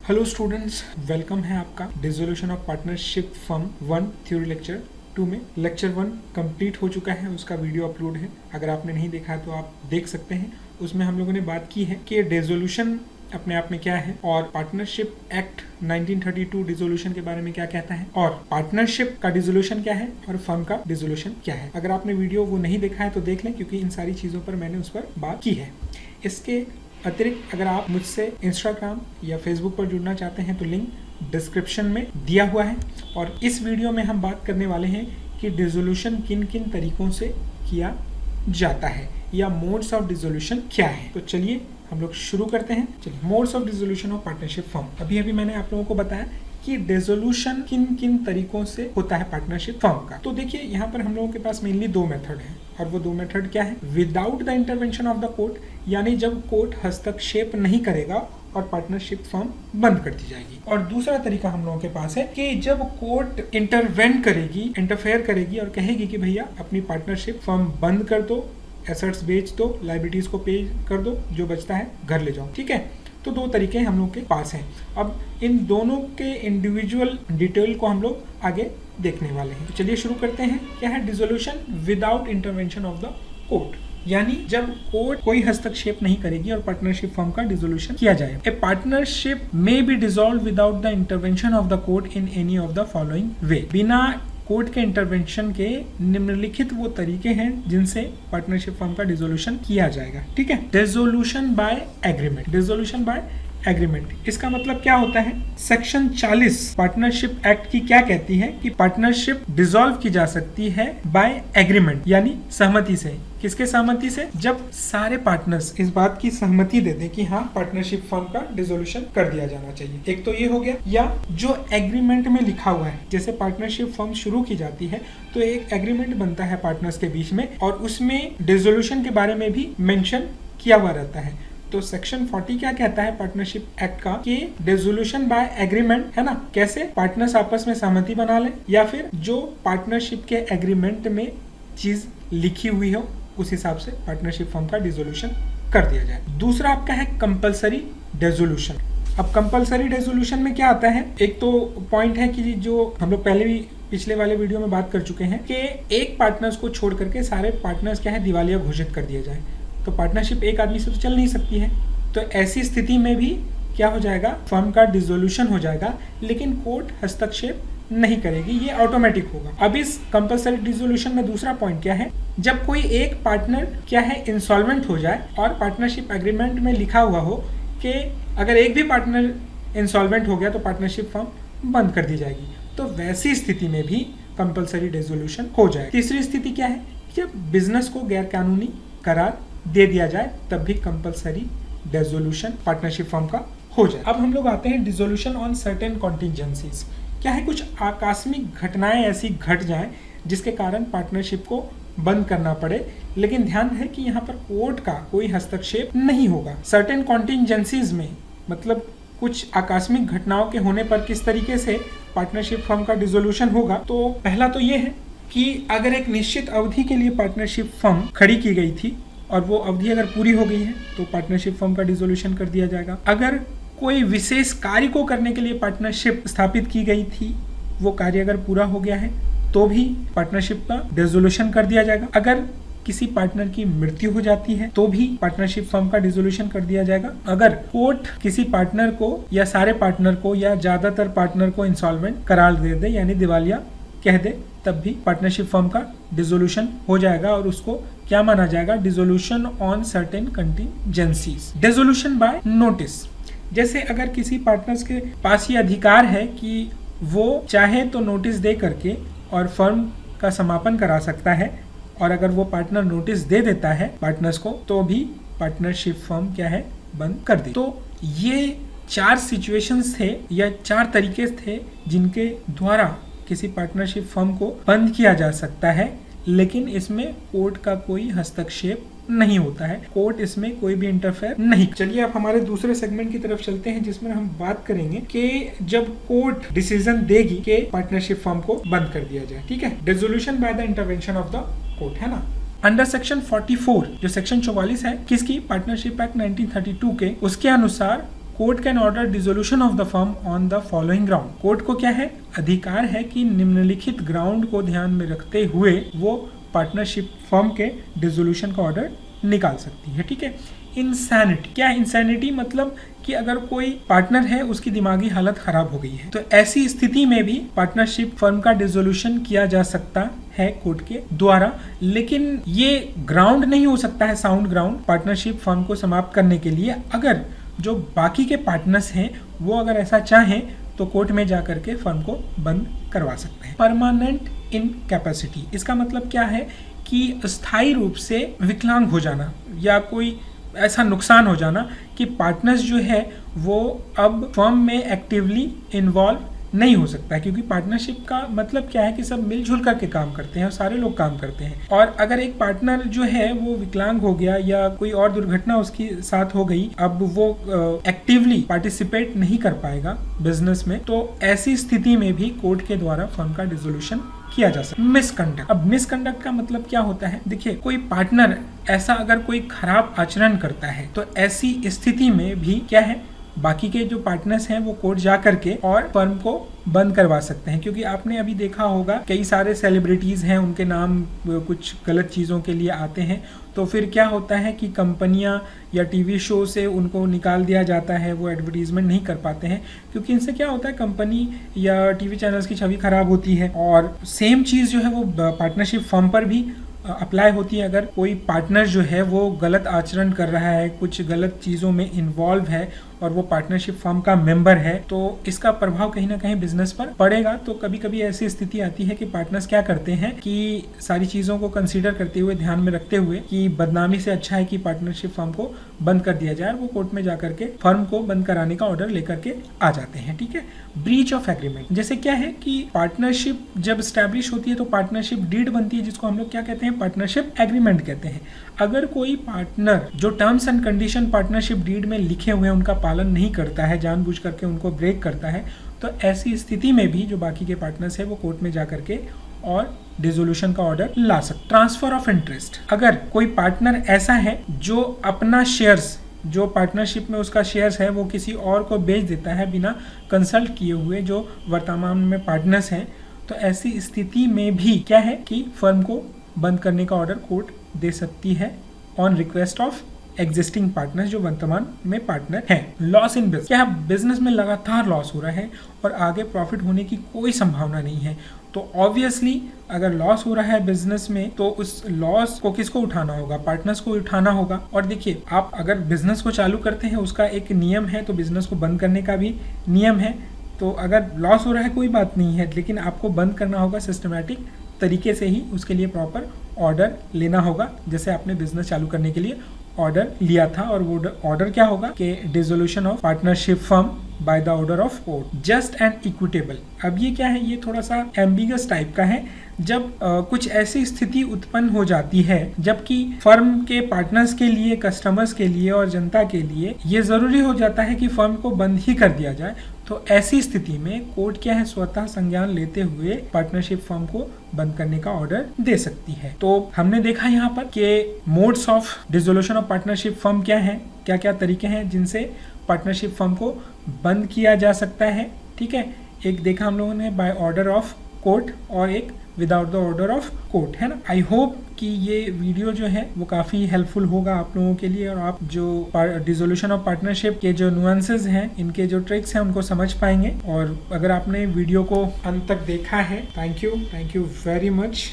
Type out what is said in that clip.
Hello students, welcome है आपका dissolution of partnership firm 1 theory lecture 2 में। लेक्चर 1 कंप्लीट हो चुका है, उसका वीडियो अपलोड है। अगर आपने नहीं देखा है तो आप देख सकते हैं। उसमें हम लोगों ने बात की है कि डिसोल्यूशन अपने आप में क्या है और पार्टनरशिप एक्ट 1932 डिसोल्यूशन के बारे में क्या कहता है और पार्टनरशिप का डिसोल्यूशन क्या है और फर्म का डिसोल्यूशन क्या है। अगर आपने वीडियो वो नहीं देखा है तो देख लें, क्योंकि इन सारी चीज़ों पर मैंने उस पर बात की है। इसके अतिरिक्त अगर आप मुझसे इंस्टाग्राम या फेसबुक पर जुड़ना चाहते हैं तो लिंक डिस्क्रिप्शन में दिया हुआ है। और इस वीडियो में हम बात करने वाले हैं कि डिसोल्यूशन किन किन तरीकों से किया जाता है या मोड्स ऑफ डिसोल्यूशन क्या है। तो चलिए हम लोग शुरू करते हैं। चलिए, modes of dissolution of partnership firm. अभी मैंने आप लोगों को बताया कि डिसोल्यूशन किन किन तरीकों से होता है पार्टनरशिप फर्म का। तो देखिए, यहाँ पर हम लोगों के पास मेनली दो मेथड हैं और वो दो मेथड क्या है। Without the intervention of the court, यानी जब कोर्ट हस्तक्षेप नहीं करेगा और पार्टनरशिप फर्म बंद कर दी जाएगी। और दूसरा तरीका हम लोगों के पास है कि जब कोर्ट इंटरफेयर करेगी और कहेगी कि भैया अपनी पार्टनरशिप फर्म बंद कर दो, एसेट्स बेच दो, लायबिलिटीज को पे कर दो, जो बचता है घर ले जाओ। ठीक है, तो दो तरीके हम लोग के पास हैं। अब इन दोनों के इंडिविजुअल डिटेल को हम लोग आगे देखने वाले हैं। तो चलिए शुरू करते हैं। क्या है dissolution without intervention of the court, यानी जब कोर्ट कोई हस्तक्षेप नहीं करेगी और पार्टनरशिप फर्म का डिसोल्यूशन किया जाए। ए partnership may be dissolve without the intervention of the court in any of the following वे। बिना कोर्ट के इंटरवेंशन के निम्नलिखित वो तरीके हैं जिनसे पार्टनरशिप फर्म का डिसोल्यूशन किया जाएगा। ठीक है, dissolution by agreement. Dissolution by agreement, इसका मतलब क्या होता है। सेक्शन 40 पार्टनरशिप एक्ट की क्या कहती है कि पार्टनरशिप डिसॉल्व की जा सकती है बाय एग्रीमेंट, यानी सहमति से। किसके सहमति से? जब सारे पार्टनर्स इस बात की सहमति दे दें कि हाँ, पार्टनरशिप फर्म का डिसोल्यूशन कर दिया जाना चाहिए। एक तो ये हो गया, या जो एग्रीमेंट में लिखा हुआ है। जैसे पार्टनरशिप फर्म शुरू की जाती है तो एक एग्रीमेंट बनता है पार्टनर्स के बीच में और उसमें डिसोल्यूशन के बारे में भी मेंशन किया हुआ रहता है। तो सेक्शन 40 क्या कहता है पार्टनरशिप एक्ट का कि डिसोल्यूशन बाय एग्रीमेंट, है ना। कैसे? पार्टनर्स आपस में सहमति बना ले या फिर जो पार्टनरशिप के एग्रीमेंट में चीज लिखी हुई हो उस हिसाब से पार्टनरशिप फर्म का डिसोल्यूशन कर दिया जाए। दूसरा आपका है कंपलसरी डिसोल्यूशन। अब कंपलसरी डिसोल्यूशन में क्या आता है, एक तो पॉइंट है कि जो हम लोग पहले भी पिछले वाले वीडियो में बात कर चुके हैं कि एक पार्टनर्स को छोड़ करके सारे पार्टनर्स क्या है दिवालिया घोषित कर दिया जाए। तो पार्टनरशिप एक आदमी से तो चल नहीं सकती है, तो ऐसी स्थिति में भी क्या हो जाएगा, फर्म का डिसोल्यूशन हो जाएगा, लेकिन कोर्ट हस्तक्षेप नहीं करेगी, ये ऑटोमेटिक होगा। अब इस कंपलसरी डिसोल्यूशन में दूसरा पॉइंट क्या है, जब कोई एक पार्टनर क्या है इंसॉल्वेंट हो जाए और पार्टनरशिप एग्रीमेंट में लिखा हुआ हो कि अगर एक भी पार्टनर इंसॉल्वेंट हो गया तो पार्टनरशिप फर्म बंद कर दी जाएगी, तो वैसी स्थिति में भी कंपलसरी डिसोल्यूशन हो जाए। तीसरी स्थिति क्या है, जब बिजनेस को गैर कानूनी करार दे दिया जाए तब भी कंपलसरी डिसोल्यूशन पार्टनरशिप फर्म का हो जाए। अब हम लोग आते हैं डिसोल्यूशन ऑन सर्टेन कॉन्टिजेंसीज। क्या है, कुछ आकस्मिक घटनाएं ऐसी घट जाएं जिसके कारण पार्टनरशिप को बंद करना पड़े, लेकिन ध्यान है कि यहाँ पर कोर्ट का कोई हस्तक्षेप नहीं होगा। सर्टेन कॉन्टिजेंसीज में मतलब कुछ आकस्मिक घटनाओं के होने पर किस तरीके से पार्टनरशिप फर्म का डिसोल्यूशन होगा। तो पहला तो ये है कि अगर एक निश्चित अवधि के लिए पार्टनरशिप फर्म खड़ी की गई थी और वो अवधि अगर पूरी हो गई है तो पार्टनरशिप फर्म का डिसोल्यूशन कर दिया जाएगा। अगर कोई विशेष कार्य को करने के लिए पार्टनरशिप स्थापित की गई थी, वो कार्य अगर पूरा हो गया है तो भी पार्टनरशिप का डिसोल्यूशन कर दिया जाएगा। अगर किसी पार्टनर की मृत्यु हो जाती है तो भी पार्टनरशिप फर्म का डिसोल्यूशन कर दिया जाएगा। अगर कोर्ट किसी पार्टनर को या सारे पार्टनर को या ज्यादातर पार्टनर को इंसॉल्वेंट करार दे दे, यानी दिवालिया कह दे, तब भी पार्टनरशिप फर्म का डिसोल्यूशन हो जाएगा और उसको क्या माना जाएगा, dissolution on certain contingencies. Dissolution by notice, जैसे अगर किसी पार्टनर्स के पास ये अधिकार है कि वो चाहे तो नोटिस दे करके और फर्म का समापन करा सकता है, और अगर वो पार्टनर नोटिस दे देता है पार्टनर्स को तो भी पार्टनरशिप फर्म क्या है बंद कर दी। तो ये 4 सिचुएशंस थे या 4 तरीके थे जिनके द्वारा किसी पार्टनरशिप फर्म को बंद किया जा सकता है, लेकिन इसमें कोर्ट का कोई हस्तक्षेप नहीं होता है, कोर्ट इसमें कोई भी इंटरफेयर नहीं। चलिए अब हमारे दूसरे सेगमेंट की तरफ चलते हैं जिसमें हम बात करेंगे कि जब कोर्ट डिसीजन देगी कि पार्टनरशिप फर्म को बंद कर दिया जाए। ठीक है, dissolution by the intervention of the court, है ना। अंडर सेक्शन 44, जो सेक्शन 44 है किसकी, पार्टनरशिप एक्ट 1932 के, उसके अनुसार court can order dissolution of the firm on the following ground. Court को क्या है, अधिकार है कि निम्नलिखित ग्राउंड को ध्यान में रखते हुए वो पार्टनरशिप फर्म के डिसोल्यूशन का ऑर्डर निकाल सकती है। ठीक है। इंसैनिटी, क्या है इंसैनिटी? मतलब कि अगर कोई पार्टनर है उसकी दिमागी हालत खराब हो गई है, तो ऐसी स्थिति में भी पार्टनरशिप फर्म का डिसोल्यूशन किया जा सकता है कोर्ट के द्वारा, लेकिन ये ग्राउंड नहीं हो सकता है साउंड ग्राउंड पार्टनरशिप फर्म को समाप्त करने के लिए। अगर जो बाकी के पार्टनर्स हैं वो अगर ऐसा चाहें तो कोर्ट में जाकर के फर्म को बंद करवा सकते हैं। परमानेंट इनकैपेसिटी, इसका मतलब क्या है कि स्थायी रूप से विकलांग हो जाना या कोई ऐसा नुकसान हो जाना कि पार्टनर्स जो है वो अब फर्म में एक्टिवली इन्वॉल्व नहीं हो सकता है, क्योंकि पार्टनरशिप का मतलब क्या है कि सब मिलजुल करके काम करते हैं और सारे लोग काम करते हैं। और अगर एक पार्टनर जो है वो विकलांग हो गया या कोई और दुर्घटना उसके साथ हो गई, अब वो एक्टिवली पार्टिसिपेट नहीं कर पाएगा बिजनेस में, तो ऐसी स्थिति में भी कोर्ट के द्वारा फर्म का डिसोल्यूशन किया जा सकता है। मिसकंडक्ट, अब मिसकंडक्ट का मतलब क्या होता है? देखिए, कोई पार्टनर ऐसा अगर कोई खराब आचरण करता है तो ऐसी स्थिति में भी क्या है, बाकी के जो पार्टनर्स हैं वो कोर्ट जा करके और फर्म को बंद करवा सकते हैं। क्योंकि आपने अभी देखा होगा कई सारे सेलिब्रिटीज हैं, उनके नाम कुछ गलत चीज़ों के लिए आते हैं, तो फिर क्या होता है कि कंपनियां या टीवी शो से उनको निकाल दिया जाता है, वो एडवर्टीजमेंट नहीं कर पाते हैं, क्योंकि इनसे क्या होता है कंपनी या टीवी चैनल्स की छवि खराब होती है। और सेम चीज़ जो है वो पार्टनरशिप फर्म पर भी अप्लाई होती है। अगर कोई पार्टनर जो है वो गलत आचरण कर रहा है, कुछ गलत चीज़ों में इन्वॉल्व है और वो पार्टनरशिप फर्म का मेंबर है, तो इसका प्रभाव कहीं ना कहीं बिजनेस पर पड़ेगा। तो कभी कभी ऐसी स्थिति आती है कि पार्टनर्स क्या करते हैं कि सारी चीज़ों को कंसीडर करते हुए, ध्यान में रखते हुए कि बदनामी से अच्छा है कि पार्टनरशिप फर्म को बंद कर दिया जाए, वो कोर्ट में जाकर के फर्म को बंद कराने का ऑर्डर लेकर के आ जाते हैं। ठीक है। ब्रीच ऑफ एग्रीमेंट, जैसे क्या है कि पार्टनरशिप जब स्टैब्लिश होती है तो पार्टनरशिप डीड बनती है, जिसको हम लोग क्या कहते हैं, पार्टनरशिप एग्रीमेंट कहते हैं। अगर कोई पार्टनर जो terms and condition partnership deed में लिखे हुए हैं उनका पालन नहीं करता है, जानबूझ करके उनको ब्रेक करता है, तो ऐसी स्थिति में भी जो बाकी के पार्टनर्स है वो कोर्ट में जाकर के और डिसोल्यूशन का ऑर्डर ला सकते। ट्रांसफर ऑफ इंटरेस्ट, अगर कोई पार्टनर ऐसा है जो अपना शेयर्स, जो पार्टनरशिप में उसका शेयर्स है वो किसी और को बेच देता है बिना कंसल्ट किए हुए जो वर्तमान में पार्टनर्स हैं, तो ऐसी स्थिति में भी क्या है कि फर्म को बंद करने का ऑर्डर कोर्ट दे सकती है on request of existing partners, जो वर्तमान में पार्टनर हैं। लॉस इन बिजनेस, क्या बिजनेस में लगातार लॉस हो रहा है और आगे प्रॉफिट होने की कोई संभावना नहीं है, तो ऑब्वियसली अगर लॉस हो रहा है बिजनेस में तो उस लॉस को किसको उठाना होगा? पार्टनर्स को उठाना होगा। और देखिए, आप अगर बिजनेस को चालू करते हैं उसका एक नियम है, तो बिजनेस को बंद करने का भी नियम है। तो अगर लॉस हो रहा है कोई बात नहीं है, लेकिन आपको बंद करना होगा सिस्टमैटिक तरीके से ही, उसके लिए प्रॉपर ऑर्डर लेना होगा, जैसे आपने बिजनेस चालू करने के लिए ऑर्डर लिया था। और वो ऑर्डर क्या होगा कि dissolution of partnership firm by the order of court, just and equitable. अब ये क्या है, ये थोड़ा सा एम्बिगस टाइप का है। जब कुछ ऐसी स्थिति उत्पन्न हो जाती है जबकि फर्म के पार्टनर्स के लिए, कस्टमर्स के लिए और जनता के लिए ये जरूरी हो जाता है कि फर्म को बंद ही कर दिया जाए, तो ऐसी स्थिति में कोर्ट क्या है, स्वतः संज्ञान लेते हुए पार्टनरशिप फर्म को बंद करने का ऑर्डर दे सकती है। तो हमने देखा यहाँ पर कि modes of dissolution of partnership firm क्या है, क्या क्या तरीके हैं जिनसे पार्टनरशिप फर्म को बंद किया जा सकता है। ठीक है, एक देखा हम लोगों ने बाय ऑर्डर ऑफ कोर्ट और एक without the order of court, है ना। आई होप कि ये वीडियो जो है वो काफ़ी हेल्पफुल होगा आप लोगों के लिए, और आप जो डिसोल्यूशन ऑफ पार्टनरशिप के जो नुआंसेस हैं, इनके जो ट्रिक्स हैं, उनको समझ पाएंगे। और अगर आपने वीडियो को अंत तक देखा है, थैंक यू वेरी मच।